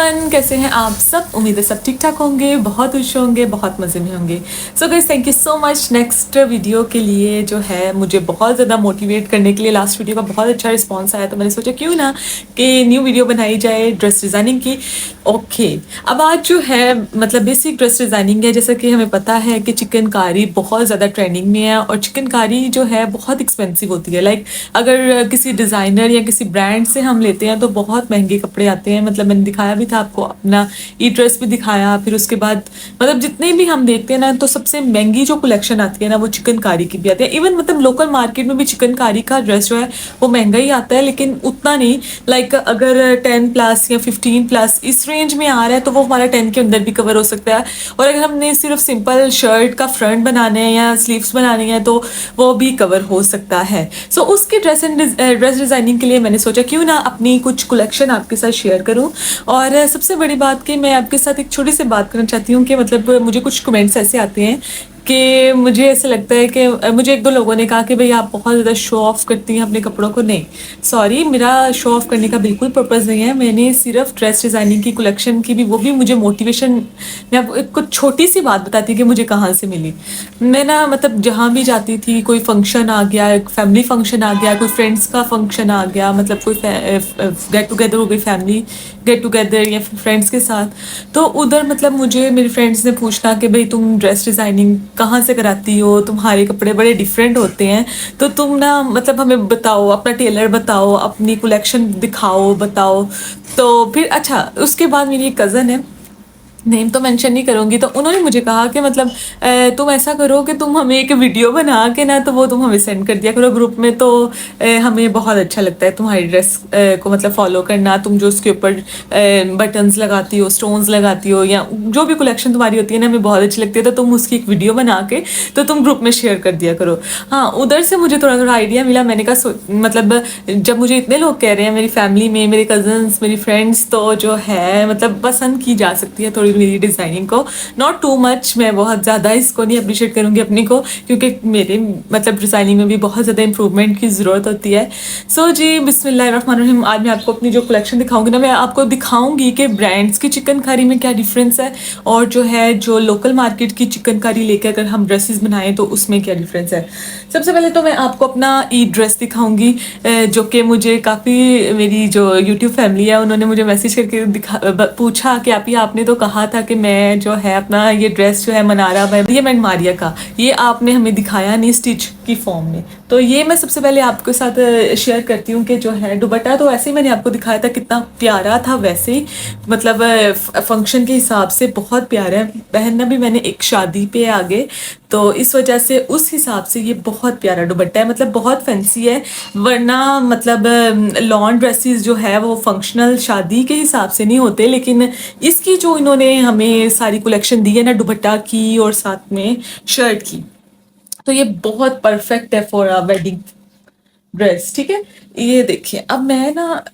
Everyone, कैसे हैं आप सब। उम्मीद है सब ठीक ठाक होंगे, बहुत खुश होंगे, बहुत मज़े में होंगे। So guys, thank you so much next video के लिए जो है मुझे बहुत ज़्यादा मोटिवेट करने के लिए। लास्ट वीडियो का बहुत अच्छा रिस्पांस आया तो मैंने सोचा क्यों ना कि न्यू वीडियो बनाई जाए ड्रेस डिज़ाइनिंग की। ओके, अब आज जो है मतलब बेसिक ड्रेस डिज़ाइनिंग है। जैसा कि हमें पता है कि चिकनकारी बहुत ज़्यादा ट्रेंडिंग में है और चिकनकारी जो है बहुत एक्सपेंसिव होती है। लाइक अगर किसी डिज़ाइनर या किसी ब्रांड से हम लेते हैं तो बहुत महंगे कपड़े आते हैं। मतलब मैंने दिखाया भी था आपको, अपना ई ड्रेस भी दिखाया। फिर उसके बाद मतलब जितने भी हम देखते हैं ना, तो सबसे महंगी जो कलेक्शन आती है ना वो चिकनकारी की भी आती है। इवन मतलब लोकल मार्केट में भी चिकनकारी का ड्रेस जो है वो महंगा ही आता है, लेकिन उतना नहीं। लाइक अगर 10+ या 15+ इस रेंज में आ रहा है तो वो हमारा 10 के अंदर भी कवर हो सकता है। और अगर हमने सिर्फ सिंपल शर्ट का फ्रंट बनाने हैं या स्लीव्स बनानी है तो वो भी कवर हो सकता है। सो उसकी ड्रेस डिज़ाइनिंग के लिए मैंने सोचा क्यों ना अपनी कुछ कलेक्शन आपके साथ शेयर करूं। और सबसे बड़ी बात कि मैं आपके साथ एक छोटी सी बात करना चाहती हूँ कि मतलब मुझे कुछ कमेंट्स ऐसे आते हैं कि मुझे ऐसा लगता है कि मुझे एक दो लोगों ने कहा कि भाई आप बहुत ज़्यादा शो ऑफ करती हैं अपने कपड़ों को। नहीं, सॉरी, मेरा शो ऑफ करने का बिल्कुल पर्पज़ नहीं है। मैंने सिर्फ ड्रेस डिज़ाइनिंग की कलेक्शन की भी, वो भी मुझे मोटिवेशन, मैं आपको एक कुछ छोटी सी बात बताती हूँ कि मुझे कहाँ से मिली। मैं ना मतलब जहाँ भी जाती थी, कोई फंक्शन आ गया, एक फैमिली फंक्शन आ गया, कोई फ्रेंड्स का फंक्शन आ गया, मतलब कोई गेट टुगेदर हो गई, फैमिली गेट टुगेदर या फ्रेंड्स के साथ, तो उधर मतलब मुझे मेरे फ्रेंड्स ने पूछना कि भाई तुम ड्रेस डिज़ाइनिंग कहाँ से कराती हो, तुम्हारे कपड़े बड़े डिफरेंट होते हैं, तो तुम ना मतलब हमें बताओ, अपना टेलर बताओ, अपनी कलेक्शन दिखाओ, बताओ। तो फिर अच्छा, उसके बाद मेरी एक कज़न है, नेम तो मेंशन नहीं करूँगी, तो उन्होंने मुझे कहा कि मतलब तुम ऐसा करो कि तुम हमें एक वीडियो बना के ना तो वो तुम हमें सेंड कर दिया करो ग्रुप में। तो हमें बहुत अच्छा लगता है तुम्हारी ड्रेस को मतलब फॉलो करना। तुम जो उसके ऊपर बटन्स लगाती हो, स्टोन्स लगाती हो, या जो भी कलेक्शन तुम्हारी होती है ना, हमें बहुत अच्छी लगती है। तो तुम उसकी एक वीडियो बना के तो तुम ग्रुप में शेयर कर दिया करो। हाँ, उधर से मुझे थोड़ा थोड़ा आइडिया मिला। मैंने कहा मतलब जब मुझे इतने लोग कह रहे हैं मेरी फैमिली में, मेरे कजन्स, मेरी फ्रेंड्स, तो जो है मतलब पसंद की जा सकती है थोड़ी मेरी डिज़ाइनिंग को। नॉट टू मच, मैं बहुत ज़्यादा इसको नहीं अप्रिशिएट करूँगी अपनी को, क्योंकि मेरे मतलब डिज़ाइनिंग में भी बहुत ज़्यादा इंप्रूवमेंट की ज़रूरत होती है। सो जी, बिस्मिल्लाहिर्रहमानिर्रहीम। आज मैं आपको अपनी जो कलेक्शन दिखाऊंगी ना, मैं आपको दिखाऊंगी कि ब्रांड्स की चिकनकारी में क्या डिफरेंस है और जो है जो लोकल मार्केट की चिकनकारी लेकर अगर हम ड्रेसेस बनाएं तो उसमें क्या डिफरेंस है। सबसे पहले तो मैं आपको अपना ई ड्रेस दिखाऊंगी, जो कि मुझे काफ़ी, मेरी जो यूट्यूब फैमिली है उन्होंने मुझे मैसेज करके पूछा कि आप ही आपने तो कहा था कि मैं जो है अपना ये ड्रेस जो है मनारा ये मारिया का, ये आपने हमें दिखाया नहीं स्टिच की फॉर्म में। तो ये मैं सबसे पहले आपके साथ शेयर करती हूँ कि जो है दुपट्टा तो वैसे ही मैंने आपको दिखाया था कितना प्यारा था, वैसे ही मतलब फंक्शन के हिसाब से बहुत प्यारा है। पहनना भी मैंने एक शादी पे आगे, तो इस वजह से उस हिसाब से ये बहुत प्यारा दुपट्टा है, मतलब बहुत फैंसी है। वरना मतलब लॉन ड्रेसेस जो है वो फंक्शनल शादी के हिसाब से नहीं होते, लेकिन इसकी जो इन्होंने हमें सारी कलेक्शन दी है ना दुपट्टा की और साथ में शर्ट की, तो ये बहुत परफेक्ट है फॉर अ वेडिंग ड्रेस। ठीक है, ये देखिए। अब मैं ना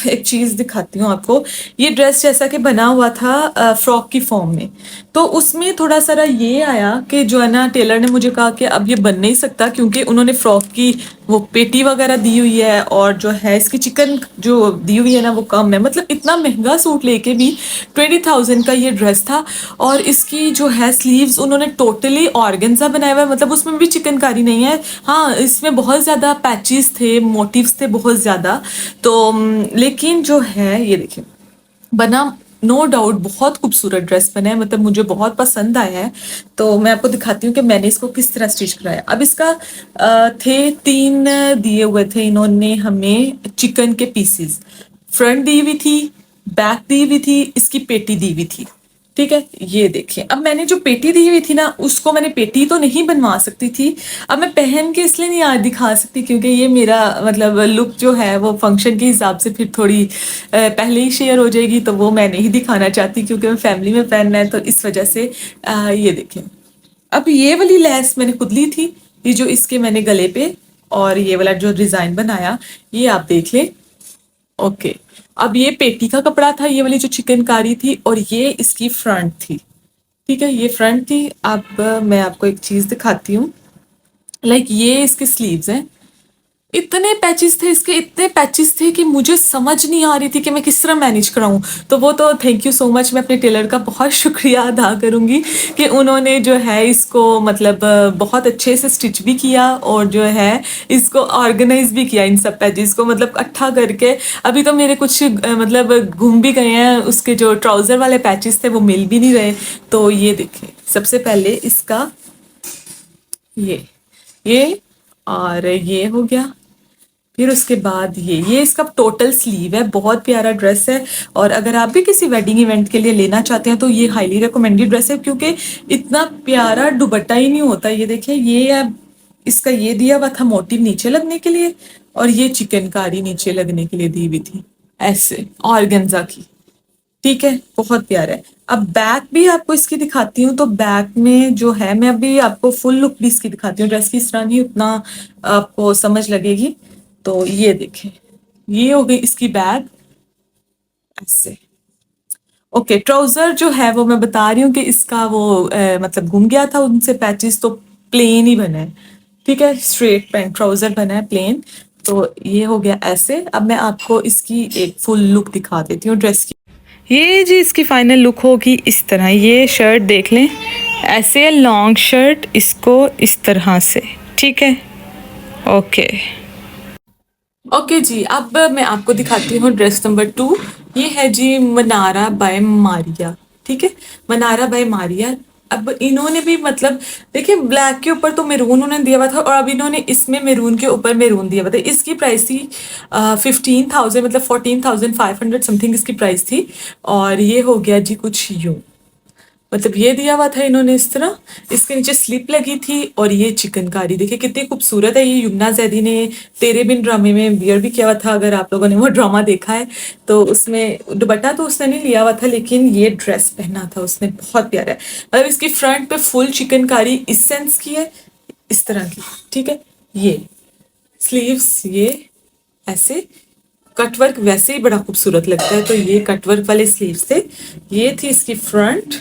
एक चीज़ दिखाती हूँ आपको। ये ड्रेस जैसा कि बना हुआ था फ्रॉक की फॉर्म में, तो उसमें थोड़ा सा ये आया कि जो है ना टेलर ने मुझे कहा कि अब ये बन नहीं सकता, क्योंकि उन्होंने फ्रॉक की वो पेटी वगैरह दी हुई है और जो है इसकी चिकन जो दी हुई है ना वो कम है। मतलब इतना महंगा सूट लेके भी 20,000 का ये ड्रेस था, और इसकी जो है स्लीव्स उन्होंने टोटली ऑर्गेन्जा बनाया हुआ है, मतलब उसमें भी चिकनकारी नहीं है। हाँ, इसमें बहुत ज़्यादा पैचेस थे, मोटिव्स थे बहुत ज़्यादा। तो लेकिन जो है ये देखिए बना, नो डाउट बहुत खूबसूरत ड्रेस बना है, मतलब मुझे बहुत पसंद आया है। तो मैं आपको दिखाती हूँ कि मैंने इसको किस तरह स्टिच कराया। अब इसका थे 3 दिए हुए थे इन्होंने हमें चिकन के पीसेस, फ्रंट दी हुई थी, बैक दी हुई थी, इसकी पेटी दी हुई थी। ठीक है, ये देखिए। अब मैंने जो पेटी दी हुई थी ना, उसको मैंने पेटी तो नहीं बनवा सकती थी। अब मैं पहन के इसलिए नहीं आज दिखा सकती, क्योंकि ये मेरा मतलब लुक जो है वो फंक्शन के हिसाब से फिर थोड़ी पहले ही शेयर हो जाएगी, तो वो मैं नहीं दिखाना चाहती, क्योंकि मैं फैमिली में पहनना है, तो इस वजह से ये देखिए। अब ये वाली लेस मैंने खुद ली थी, ये जो इसके मैंने गले पे और ये वाला जो डिज़ाइन बनाया, ये आप देख लें। ओके, अब ये पेटी का कपड़ा था, ये वाली जो चिकनकारी थी, और ये इसकी फ्रंट थी। ठीक है, ये फ्रंट थी। अब मैं आपको एक चीज़ दिखाती हूँ। लाइक ये इसके स्लीव्स हैं, इतने पैचेस थे इसके, इतने पैचेस थे कि मुझे समझ नहीं आ रही थी कि मैं किस तरह मैनेज कराऊं। तो वो तो थैंक यू सो मच, मैं अपने टेलर का बहुत शुक्रिया अदा करूंगी कि उन्होंने जो है इसको मतलब बहुत अच्छे से स्टिच भी किया और जो है इसको ऑर्गेनाइज भी किया, इन सब पैचेस को मतलब इकट्ठा करके। अभी तो मेरे कुछ मतलब घूम भी गए हैं, उसके जो ट्राउज़र वाले पैचेस थे वो मिल भी नहीं रहे। तो ये देखें, सबसे पहले इसका ये और ये हो गया। फिर उसके बाद ये इसका टोटल स्लीव है, बहुत प्यारा ड्रेस है। और अगर आप भी किसी वेडिंग इवेंट के लिए लेना चाहते हैं तो ये हाईली रिकमेंडेड ड्रेस है, क्योंकि इतना प्यारा दुपट्टा ही नहीं होता। ये देखिए, ये है इसका, ये दिया हुआ था मोटिव नीचे लगने के लिए, और ये चिकनकारी नीचे लगने के लिए दी हुई थी ऐसे ऑर्गेन्जा की। ठीक है, बहुत प्यारा है। अब बैक भी आपको इसकी दिखाती हूँ। तो बैक में जो है, मैं अभी आपको फुल लुक भी इसकी दिखाती हूँ, ड्रेस की इस तरह नहीं उतना आपको समझ लगेगी। तो ये देखें, ये हो गई इसकी बैग ऐसे। ओके, ट्राउजर जो है वो मैं बता रही हूँ कि इसका वो मतलब घूम गया था उनसे पैचेस, तो प्लेन ही बना है। ठीक है, स्ट्रेट पैंट ट्राउजर बना है प्लेन। तो ये हो गया ऐसे। अब मैं आपको इसकी एक फुल लुक दिखा देती हूँ ड्रेस की। ये जी इसकी फाइनल लुक होगी इस तरह। ये शर्ट देख लें, ऐसे लॉन्ग शर्ट, इसको इस तरह से। ठीक है, ओके ओके जी। अब मैं आपको दिखाती हूँ ड्रेस नंबर 2। ये है जी मनारा बाय मारिया। ठीक है, मनारा बाय मारिया। अब इन्होंने भी मतलब देखिए, ब्लैक के ऊपर तो मेरून उन्होंने दिया हुआ था, और अब इन्होंने इसमें मेरून के ऊपर मेरून दिया हुआ था। इसकी प्राइस थी 15,000, मतलब 14,500 समथिंग इसकी प्राइस थी। और ये हो गया जी कुछ यूं, मतलब ये दिया हुआ था इन्होंने इस तरह। इसके नीचे स्लिप लगी थी, और ये चिकनकारी देखिए कितनी खूबसूरत है। ये युमना जैदी ने तेरे बिन ड्रामे में वियर भी किया हुआ था, अगर आप लोगों ने वो ड्रामा देखा है तो। उसमें दुपट्टा तो उसने नहीं लिया हुआ था, लेकिन ये ड्रेस पहना था उसने, बहुत प्यारा है। मतलब इसकी फ्रंट पे फुल चिकनकारी इस सेंस की है, इस तरह की। ठीक है, ये स्लीव्स ये ऐसे, कटवर्क वैसे ही बड़ा खूबसूरत लगता है, तो ये कटवर्क वाले स्लीव्स थे। ये थी इसकी फ्रंट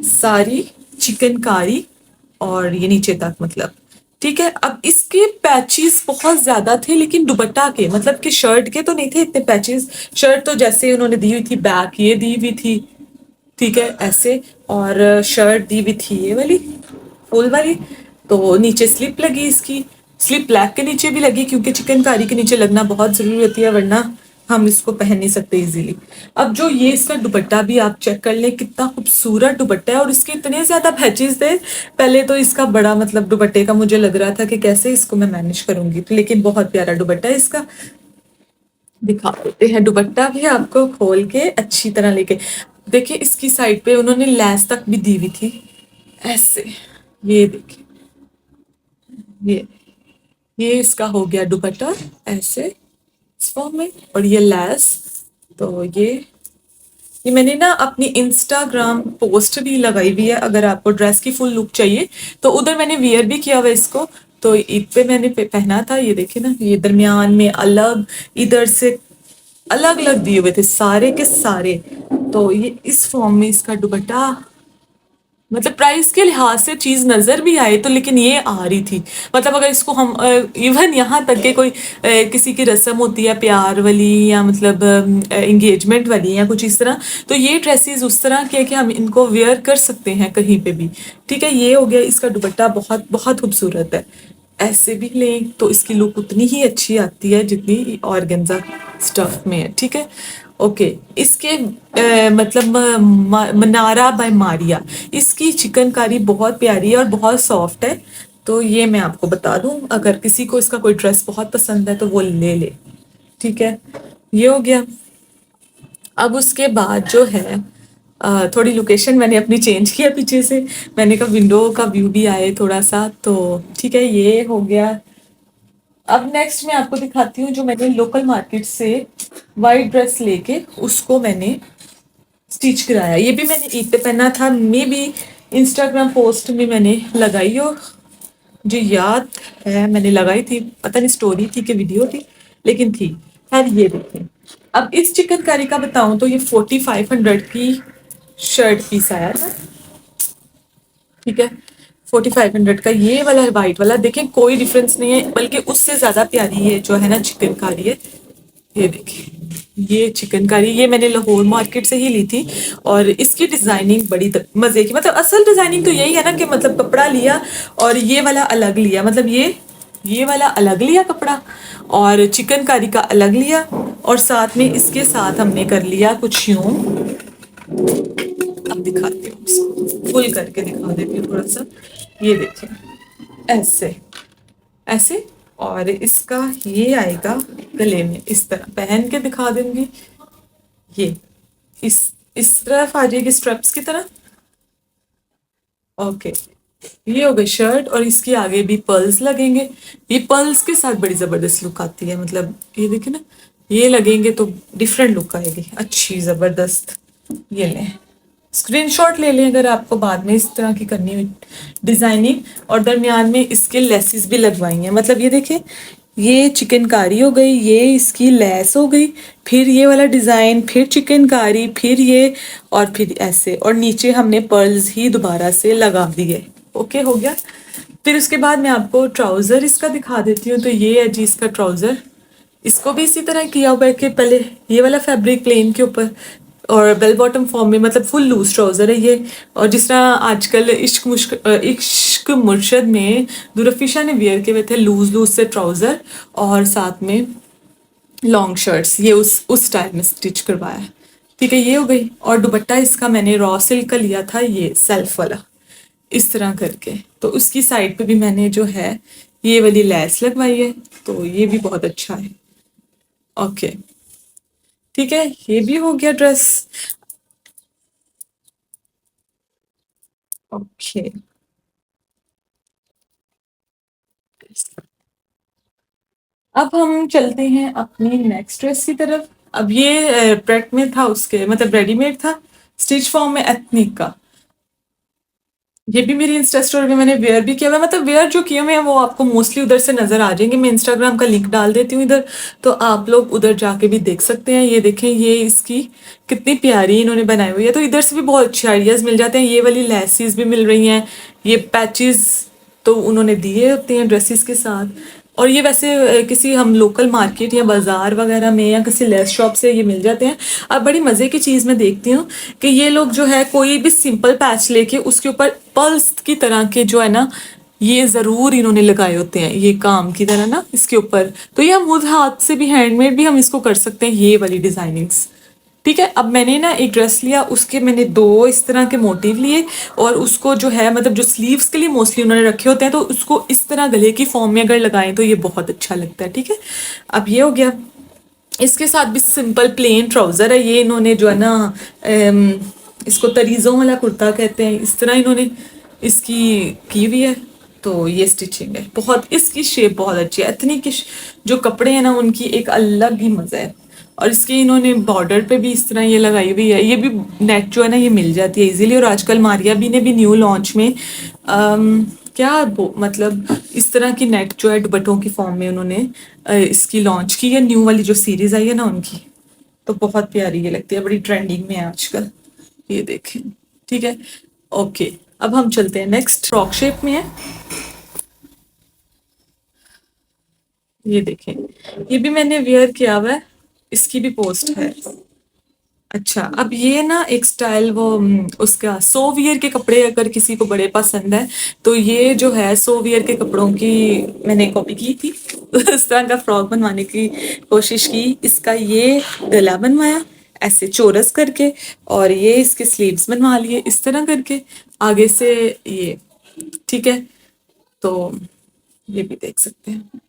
सारी चिकनकारी, और ये नीचे तक मतलब। ठीक है, अब इसके पैचेस बहुत ज्यादा थे, लेकिन दुपट्टा के मतलब कि शर्ट के तो नहीं थे इतने पैचेस। शर्ट तो जैसे उन्होंने दी हुई थी, बैक ये दी हुई थी। ठीक है, ऐसे। और शर्ट दी हुई थी ये वाली फुल वाली। तो नीचे स्लिप लगी इसकी, स्लिप ब्लैक के नीचे भी लगी, क्योंकि चिकनकारी के नीचे लगना बहुत जरूरी होती है, वरना हम इसको पहन नहीं सकते इजीली। अब जो ये इसका दुपट्टा भी आप चेक कर लें, कितना खूबसूरत दुपट्टा है, और इसके इतने ज्यादा पैचेस थे। पहले तो इसका बड़ा मतलब दुपट्टे का मुझे लग रहा था कि कैसे इसको मैं मैनेज करूंगी, लेकिन बहुत प्यारा दुपट्टा है इसका। दिखा देते हैं दुपट्टा भी आपको खोल के अच्छी तरह लेके। देखिए, इसकी साइड पे उन्होंने लैस तक भी दी हुई थी ऐसे। ये देखिए, ये ये इसका हो गया दुपट्टा ऐसे इस फॉर्म में, और ये लैस। तो ये मैंने ना अपनी इंस्टाग्राम पोस्ट भी लगाई हुई है, अगर आपको ड्रेस की फुल लुक चाहिए तो उधर मैंने वियर भी किया हुआ इसको। तो ईद पे मैंने पहना था। ये देखिए ना, ये दरमियान में अलग, इधर से अलग अलग दिए हुए थे सारे के सारे। तो ये इस फॉर्म में इसका दुपट्टा, मतलब प्राइस के लिहाज से चीज नजर भी आए तो, लेकिन ये आ रही थी। मतलब अगर इसको हम इवन यहाँ तक के कोई किसी की रस्म होती है प्यार वाली, या मतलब एंगेजमेंट वाली, या कुछ इस तरह, तो ये ड्रेसेस उस तरह के है कि हम इनको वेयर कर सकते हैं कहीं पे भी। ठीक है, ये हो गया इसका दुपट्टा, बहुत बहुत खूबसूरत है। ऐसे भी लें तो इसकी लुक उतनी ही अच्छी आती है जितनी ऑर्गेन्जा स्टफ में है। ठीक है, ओके। इसके मतलब मनारा बाय मारिया, इसकी चिकनकारी बहुत प्यारी है और बहुत सॉफ्ट है। तो ये मैं आपको बता दूं, अगर किसी को इसका कोई ड्रेस बहुत पसंद है तो वो ले ले। ठीक है, ये हो गया। अब उसके बाद जो है थोड़ी लोकेशन मैंने अपनी चेंज किया पीछे से। मैंने कहा विंडो का व्यू भी आए थोड़ा सा, तो ठीक है, ये हो गया। अब नेक्स्ट मैं आपको दिखाती हूँ जो मैंने लोकल मार्केट से वाइट ड्रेस लेके उसको मैंने स्टिच कराया। ये भी मैंने ईद पे पहना था, मे बी इंस्टाग्राम पोस्ट में मैंने लगाई हो, मुझे याद है मैंने लगाई थी, पता नहीं स्टोरी थी कि वीडियो थी, लेकिन थी। खैर, ये देखें। अब इस चिकनकारी का बताऊं तो ये 4500 की शर्ट पीस आया था। ठीक है, 4500 का ये वाला है, वाइट वाला। देखें कोई डिफरेंस नहीं है, बल्कि उससे ज्यादा प्यारी ये जो है ना चिकनकारी है। ये देखिए, ये चिकनकारी ये मैंने लाहौर मार्केट से ही ली थी। और इसकी डिजाइनिंग बड़ी मजे की, मतलब असल डिजाइनिंग तो यही है ना कि मतलब कपड़ा लिया और ये वाला अलग लिया, मतलब ये वाला अलग लिया कपड़ा और चिकनकारी का अलग लिया, और साथ में इसके साथ हमने कर लिया कुछ यूं। अब दिखाती हूँ, इसको फुल करके दिखा देती हूँ थोड़ा सा। ये देखिए, ऐसे ऐसे। और इसका ये आएगा गले में, इस तरह पहन के दिखा दूंगी। ये इस इस तरफ आ जाएगी स्ट्रैप्स की तरह। ओके, ये हो गई शर्ट, और इसके आगे भी पर्ल्स लगेंगे। ये पर्ल्स के साथ बड़ी जबरदस्त लुक आती है, मतलब ये देखिए ना, ये लगेंगे तो डिफरेंट लुक आएगी, अच्छी जबरदस्त। ये लें, स्क्रीनशॉट ले लें अगर आपको बाद में इस तरह की करनी हुई डिजाइनिंग। और दरमियान में इसके लेसेस भी लगवाई हैं, मतलब ये देखें, ये चिकनकारी हो गई, ये इसकी लेस हो गई, फिर ये वाला डिजाइन, फिर चिकनकारी, फिर ये, और फिर ऐसे, और नीचे हमने पर्ल्स ही दोबारा से लगा दिए। ओके, हो गया। फिर उसके बाद मैं आपको ट्राउजर इसका दिखा देती हूँ। तो ये है जी इसका ट्राउजर। इसको भी इसी तरह किया हुआ है कि पहले ये वाला फैब्रिक प्लेन के ऊपर, और बेल बॉटम फॉर्म में, मतलब फुल लूज ट्राउजर है ये। और जिस तरह आजकल इश्क मुर्शद में दुरफिशा ने वियर किए हुए थे लूज लूज से ट्राउजर, और साथ में लॉन्ग शर्ट्स, ये उस स्टाइल में स्टिच करवाया है। ठीक है, ये हो गई। और दुपट्टा इसका मैंने रॉ सिल्क का लिया था, ये सेल्फ वाला, इस तरह करके। तो उसकी साइड पे भी मैंने जो है ये वाली लेस लगवाई है, तो ये भी बहुत अच्छा है। ओके, ठीक है, ये भी हो गया ड्रेस। ओके, अब हम चलते हैं अपनी नेक्स्ट ड्रेस की तरफ। अब ये प्रेट में था, उसके मतलब रेडीमेड था, स्टिच फॉर्म में एथनिक का। ये भी मेरी इंस्टा स्टोरी में मैंने वेयर भी किया हुआ है, मतलब वेयर जो किए हुए हैं वो आपको मोस्टली उधर से नजर आ जाएंगे। मैं इंस्टाग्राम का लिंक डाल देती हूँ इधर, तो आप लोग उधर जाके भी देख सकते हैं। ये देखें, ये इसकी कितनी प्यारी इन्होंने बनाई हुई है। तो इधर से भी बहुत अच्छे आइडियाज मिल जाते हैं। ये वाली लेसिस भी मिल रही हैं, ये पैचेस तो उन्होंने दिए होते हैं ड्रेसेस के साथ। और ये वैसे किसी हम लोकल मार्केट या बाजार वगैरह में या किसी लेस शॉप से ये मिल जाते हैं। अब बड़ी मज़े की चीज़ मैं देखती हूँ कि ये लोग जो है कोई भी सिंपल पैच लेके उसके ऊपर पर्ल्स की तरह के जो है ना, ये ज़रूर इन्होंने लगाए होते हैं, ये काम की तरह ना इसके ऊपर। तो ये हम खुद हाथ से भी, हैंडमेड भी हम इसको कर सकते हैं, ये वाली डिज़ाइनिंग्स। ठीक है, अब मैंने ना एक ड्रेस लिया, उसके मैंने दो इस तरह के मोटिव लिए, और उसको जो है मतलब जो स्लीव्स के लिए मोस्टली उन्होंने रखे होते हैं, तो उसको इस तरह गले की फॉर्म में अगर लगाएं तो ये बहुत अच्छा लगता है। ठीक है, अब ये हो गया। इसके साथ भी सिंपल प्लेन ट्राउज़र है, ये इन्होंने जो है ना इसको तरीज़ों वाला कुर्ता कहते हैं, इस तरह इन्होंने इसकी की हुई है। तो ये स्टिचिंग है, बहुत इसकी शेप बहुत अच्छी है। एथनिक के जो कपड़े हैं ना उनकी एक अलग ही मज़ा है। और इसके इन्होंने बॉर्डर पे भी इस तरह ये लगाई हुई है। ये भी नेट जो है ना ये मिल जाती है इजीली। और आजकल मारिया भी ने भी न्यू लॉन्च में क्या मतलब इस तरह की नेट जो है दुपट्टों की फॉर्म में उन्होंने इसकी लॉन्च की है, न्यू वाली जो सीरीज आई है ना उनकी। तो बहुत प्यारी ये लगती है, बड़ी ट्रेंडिंग में है आजकल। ये देखें, ठीक है। ओके, अब हम चलते हैं नेक्स्ट, फ्रॉक शेप में है। ये देखें, ये भी मैंने वेयर किया हुआ है, इसकी भी पोस्ट है। अच्छा, अब ये ना एक स्टाइल वो उसका सोवियर के कपड़े अगर किसी को बड़े पसंद है, तो ये जो है सोवियर के कपड़ों की मैंने कॉपी की थी। उस तरह का फ्रॉक बनवाने की कोशिश की। इसका ये गला बनवाया ऐसे चोरस करके, और ये इसके स्लीव्स बनवा लिए इस तरह करके आगे से ये। ठीक है, तो ये भी देख सकते हैं।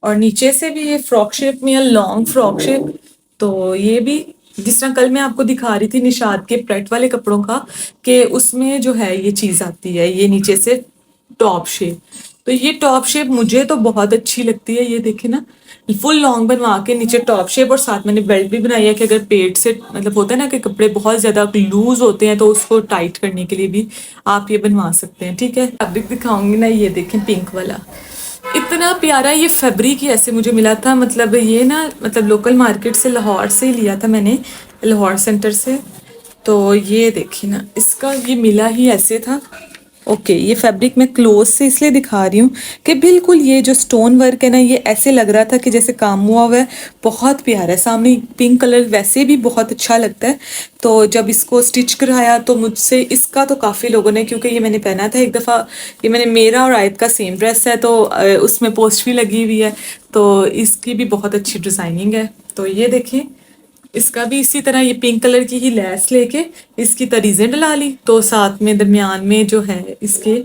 और नीचे से भी ये फ्रॉक शेप में है, लॉन्ग फ्रॉक शेप। तो ये भी जिस तरह कल मैं आपको दिखा रही थी निशाद के प्रेट वाले कपड़ों का, कि उसमें जो है ये चीज आती है, ये नीचे से टॉप शेप। तो ये टॉप शेप मुझे तो बहुत अच्छी लगती है। ये देखे ना, फुल लॉन्ग बनवा के नीचे टॉप शेप, और साथ मैंने बेल्ट भी बनाई है कि अगर पेट से मतलब होता है ना कि कपड़े बहुत ज्यादा लूज होते हैं तो उसको टाइट करने के लिए भी आप ये बनवा सकते हैं। ठीक है, फैब्रिक दिखाऊंगी ना, ये देखें पिंक वाला, इतना प्यारा ये फैब्रिक ही ऐसे मुझे मिला था। मतलब ये ना मतलब लोकल मार्केट से लाहौर से ही लिया था मैंने, लाहौर सेंटर से। तो ये देखिए ना, इसका ये मिला ही ऐसे था। ओके, ये फैब्रिक मैं क्लोज से इसलिए दिखा रही हूँ कि बिल्कुल ये जो स्टोन वर्क है ना, ये ऐसे लग रहा था कि जैसे काम हुआ हुआ है। बहुत प्यारा है। सामने पिंक कलर वैसे भी बहुत अच्छा लगता है। तो जब इसको स्टिच कराया तो मुझसे इसका तो काफ़ी लोगों ने, क्योंकि ये मैंने पहना था एक दफ़ा, ये मैंने, मेरा और आयत का सेम ड्रेस है तो उसमें पोस्ट भी लगी हुई है। तो इसकी भी बहुत अच्छी डिज़ाइनिंग है। तो ये देखें, इसका भी इसी तरह ये पिंक कलर की ही लैस लेके इसकी तरीजें डला ली, तो साथ में दरमियान में जो है इसके,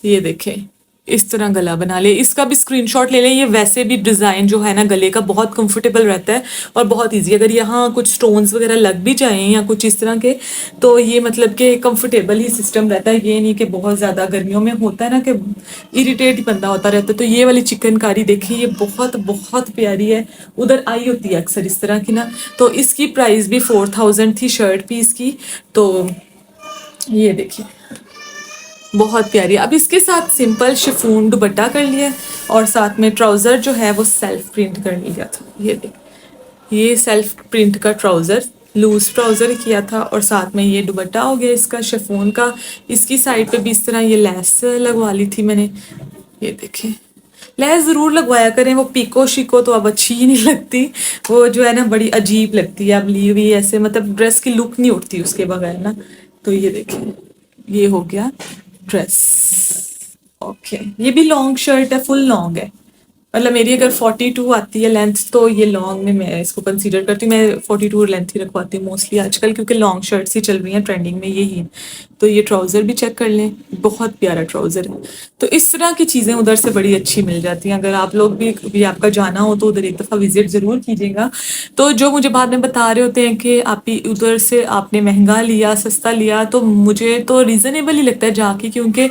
ये देखें, इस तरह गला बना ले। इसका भी स्क्रीनशॉट ले लें। ये वैसे भी डिज़ाइन जो है ना गले का बहुत कंफर्टेबल रहता है और बहुत इजी। अगर यहाँ कुछ स्टोन्स वगैरह लग भी जाएं या कुछ इस तरह के, तो ये मतलब कि कंफर्टेबल ही सिस्टम रहता है। ये नहीं कि बहुत ज़्यादा गर्मियों में होता है ना कि इरिटेट ही बंदा होता रहता है। तो ये वाली चिकनकारी देखिए, ये बहुत बहुत प्यारी है। उधर आई होती है अक्सर इस तरह की ना। तो इसकी प्राइस भी 4000 थी शर्ट पीस की। तो ये देखिए, बहुत प्यारी है। अब इसके साथ सिंपल शिफॉन दुपट्टा कर लिया और साथ में ट्राउज़र जो है वो सेल्फ प्रिंट कर लिया था। ये देखिए, ये सेल्फ प्रिंट का ट्राउज़र, लूज ट्राउज़र किया था और साथ में ये दुपट्टा हो गया इसका शिफॉन का। इसकी साइड पे भी इस तरह ये लैस लगवा ली थी मैंने। ये देखें, लैस ज़रूर लगवाया करें। वो पीको शीको तो अब अच्छी ही नहीं लगती। वो जो है ना बड़ी अजीब लगती है अब ली हुई ऐसे, मतलब ड्रेस की लुक नहीं उठती उसके बगैर ना। तो ये देखें, ये हो गया ड्रेस। ओके, ये भी लॉन्ग शर्ट है, फुल लॉन्ग है। मतलब मेरी अगर 42 आती है लेंथ तो ये लॉन्ग में मैं इसको कंसीडर करती हूँ। मैं 42 लेंथ ही रखवाती हूँ मोस्टली आजकल, क्योंकि लॉन्ग शर्ट्स ही चल रही हैं ट्रेंडिंग में यही है। तो ये ट्राउज़र भी चेक कर लें, बहुत प्यारा ट्राउज़र है। तो इस तरह की चीज़ें उधर से बड़ी अच्छी मिल जाती हैं। अगर आप लोग भी कभी आपका जाना हो तो उधर एक दफ़ा विजिट ज़रूर कीजिएगा। तो जो मुझे बाद में बता रहे होते हैं कि आप ही उधर से आपने महंगा लिया सस्ता लिया, तो मुझे तो रीज़नेबल ही लगता है जाके, क्योंकि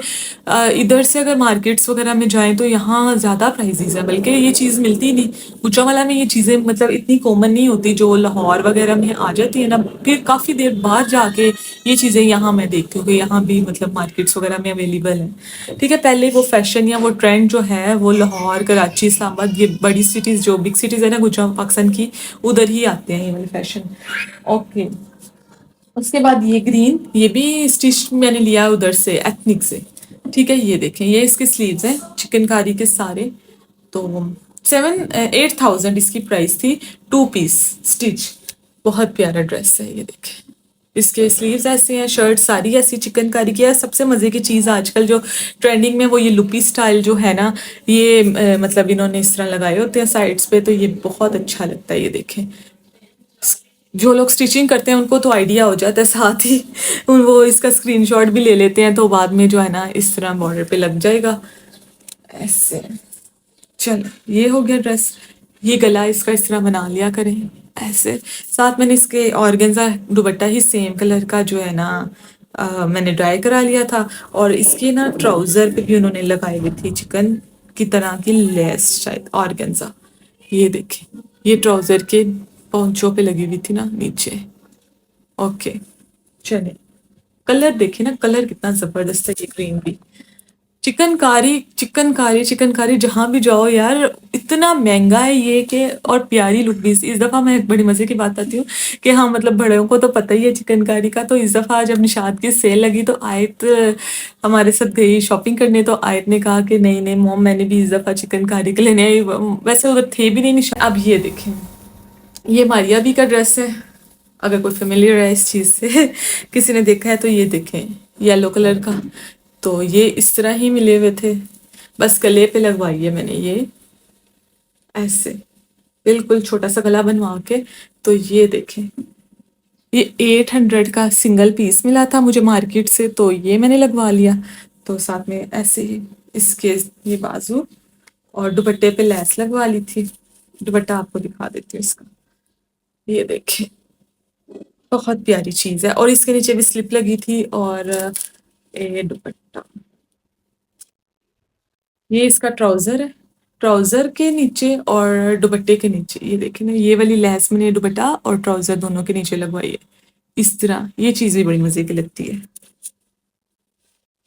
इधर से अगर मार्केट्स वगैरह में जाएं तो यहाँ ज़्यादा प्राइजेज़ है, बल्कि ये चीज़ मिलती ही नहीं। गुजरांवाला में ये चीज़ें मतलब इतनी कॉमन नहीं होती जो लाहौर वगैरह में आ जाती है ना। फिर काफ़ी देर बाद जाके ये चीज़ें यहाँ मैं देखती हूँ कि यहाँ भी मतलब मार्केट्स वगैरह में अवेलेबल है। ठीक है, पहले वो फैशन या वो ट्रेंड जो है वो लाहौर, कराची, इस्लामाबाद, ये बड़ी सिटीज़ जो बिग सिटीज़ है ना गुजरात पाकिस्तान की, उधर ही आते हैं ये वाले फैशन। ओके, उसके बाद ये ग्रीन, ये भी स्टिच मैंने लिया उधर से, एथनिक से। ठीक है, ये देखें, ये इसके स्लीव्स हैं चिकनकारी के सारे। तो 8,000 इसकी प्राइस थी, 2 पीस स्टिच। बहुत प्यारा ड्रेस है, ये देखें। इसके स्लीव्स ऐसे हैं, शर्ट सारी ऐसी चिकनकारी की है। सबसे मज़े की चीज़ आजकल जो ट्रेंडिंग में वो ये लुपी स्टाइल जो है ना, ये मतलब इन्होंने इस तरह लगाए होते हैं साइड्स पे, तो ये बहुत अच्छा लगता है। ये देखें, जो लोग स्टिचिंग करते हैं उनको तो आइडिया हो जाता है, साथ ही वो इसका स्क्रीनशॉट भी ले लेते हैं, तो बाद में जो है ना इस तरह बॉर्डर पे लग जाएगा ऐसे। चलो, ये हो गया ड्रेस। ये गला इसका इस तरह बना लिया करें ऐसे। साथ मैंने इसके ऑर्गेन्जा दुपट्टा ही सेम कलर का जो है ना मैंने ड्राई करा लिया था। और इसके ना ट्राउज़र पे भी उन्होंने लगाई हुई थी चिकन की तरह की लेस, शायद ऑर्गेन्जा। ये देखें, ये ट्राउज़र के पहुंचों पे लगी हुई थी ना नीचे। ओके, चलिए, कलर देखे ना, कलर कितना जबरदस्त है ये ग्रीन भी। चिकनकारी चिकनकारी चिकनकारी, जहां भी जाओ यार इतना महंगा है ये कि, और प्यारी लुक भी। इस दफा मैं एक बड़ी मजे की बात आती हूँ कि हाँ, मतलब बड़ों को तो पता ही है चिकनकारी का। तो इस दफा जब निशात की सेल लगी तो आयत हमारे साथ गई शॉपिंग करने। तो आयत ने कहा कि नहीं नहीं मोम, मैंने भी इस दफा चिकनकारी के लेने आई। वैसे उधर थे भी नहीं निशात। अब ये देखें, ये मारिया भी का ड्रेस है। अगर कोई फेमिलियर है इस चीज़ से किसी ने देखा है तो ये देखें, येलो कलर का। तो ये इस तरह ही मिले हुए थे, बस गले पे लगवाई है मैंने ये ऐसे, बिल्कुल छोटा सा गला बनवा के। तो ये देखें, ये 800 का सिंगल पीस मिला था मुझे मार्केट से, तो ये मैंने लगवा लिया। तो साथ में ऐसे ही इसके ये बाजू और दुपट्टे पे लैस लगवा ली थी। दुपट्टा आपको दिखा देती हूँ इसका, ये देखें, बहुत प्यारी चीज़ है। और इसके नीचे भी स्लिप लगी थी और ये दुपट्टा, ये इसका ट्राउज़र है। ट्राउज़र के नीचे और दुपट्टे के नीचे ये देखें ना, ये वाली लैस मैंने दुपट्टा और ट्राउज़र दोनों के नीचे लगवाई है इस तरह। ये चीज़ भी बड़ी मज़े की लगती है।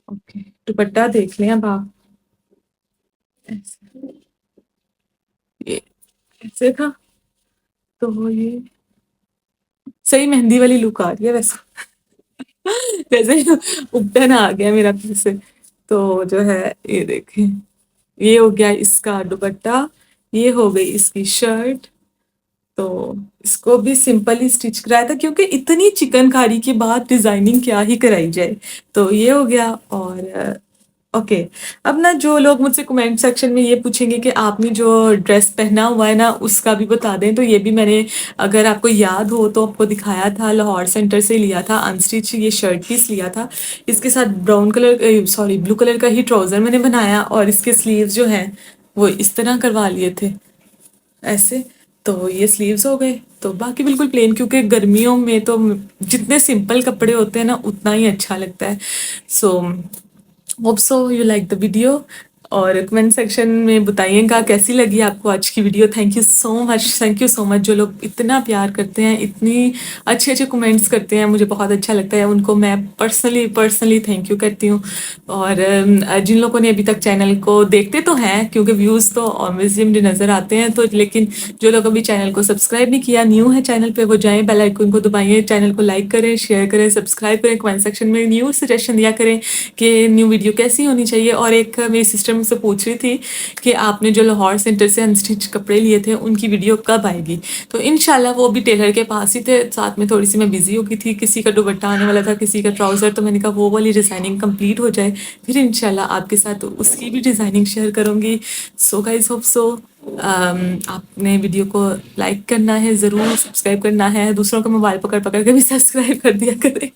ओके, दुपट्टा देख लें अब आप, ऐसे, ये ऐसे था। तो ये सही मेहंदी वाली लुक आ रही है वैसे। वैसे उपटन आ गया मेरा फिर से। तो जो है ये देखें, ये हो गया इसका दुपट्टा, ये हो गई इसकी शर्ट। तो इसको भी सिंपल ही स्टिच कराया था क्योंकि इतनी चिकनकारी के बाद डिजाइनिंग क्या ही कराई जाए। तो ये हो गया। और ओके, अब ना जो लोग मुझसे कमेंट सेक्शन में ये पूछेंगे कि आपने जो ड्रेस पहना हुआ है ना उसका भी बता दें, तो ये भी मैंने, अगर आपको याद हो तो आपको दिखाया था, लाहौर सेंटर से लिया था अनस्टिच ये शर्ट पीस लिया था। इसके साथ brown colour, sorry blue colour का ही ट्राउजर मैंने बनाया और इसके स्लीव्स जो हैं वो इस तरह करवा लिए थे ऐसे। तो ये स्लीव्स हो गए। तो बाकी बिल्कुल प्लेन, क्योंकि गर्मियों में तो जितने सिंपल कपड़े होते हैं ना उतना ही अच्छा लगता है। So hope so you like the video, और कमेंट सेक्शन में बताइएगा कैसी लगी आपको आज की video. Thank you so much, thank you so much. जो लोग इतना प्यार करते हैं, इतनी अच्छे अच्छे कमेंट्स करते हैं, मुझे बहुत अच्छा लगता है। उनको मैं पर्सनली थैंक यू करती हूँ। और जिन लोगों ने अभी तक चैनल को देखते तो हैं, क्योंकि व्यूज़ तो ऑब्वियसली मुझे नज़र आते हैं, तो लेकिन जो लोग अभी चैनल को सब्सक्राइब नहीं किया, न्यू है चैनल पे, वो जाएं, बेल आइकन को दबाइए, चैनल को लाइक करें, शेयर करें, सब्सक्राइब करें, कमेंट सेक्शन में न्यू सजेशन दिया करें कि न्यू वीडियो कैसी होनी चाहिए। और एक मेरी सिस्टर मुझसे पूछ रही थी कि आपने जो लाहौर सेंटर से अनस्टिच कपड़े लिए थे उनकी वीडियो कब आएगी। तो इंशाल्लाह वो भी टेलर के पास ही थे, साथ में थोड़ी सी मैं बिजी हो गई थी, किसी का दुपट्टा आने वाला था, किसी का ट्राउज़र, तो मैंने कहा वो वाली डिज़ाइनिंग कंप्लीट हो जाए फिर इंशाल्लाह आपके साथ उसकी भी डिज़ाइनिंग शेयर करूँगी। सो गाइज होप सो आपने वीडियो को लाइक करना है, ज़रूर सब्सक्राइब करना है, दूसरों का मोबाइल पकड़ पकड़ के भी सब्सक्राइब कर दिया करें।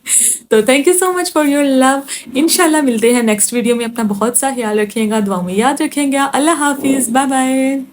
तो thank you so much for your love. इंशाल्लाह मिलते हैं नेक्स्ट वीडियो में। अपना बहुत सा ख्याल रखिएगा, दुआ में याद रखिएगा। अल्लाह हाफिज़, बाय बाय।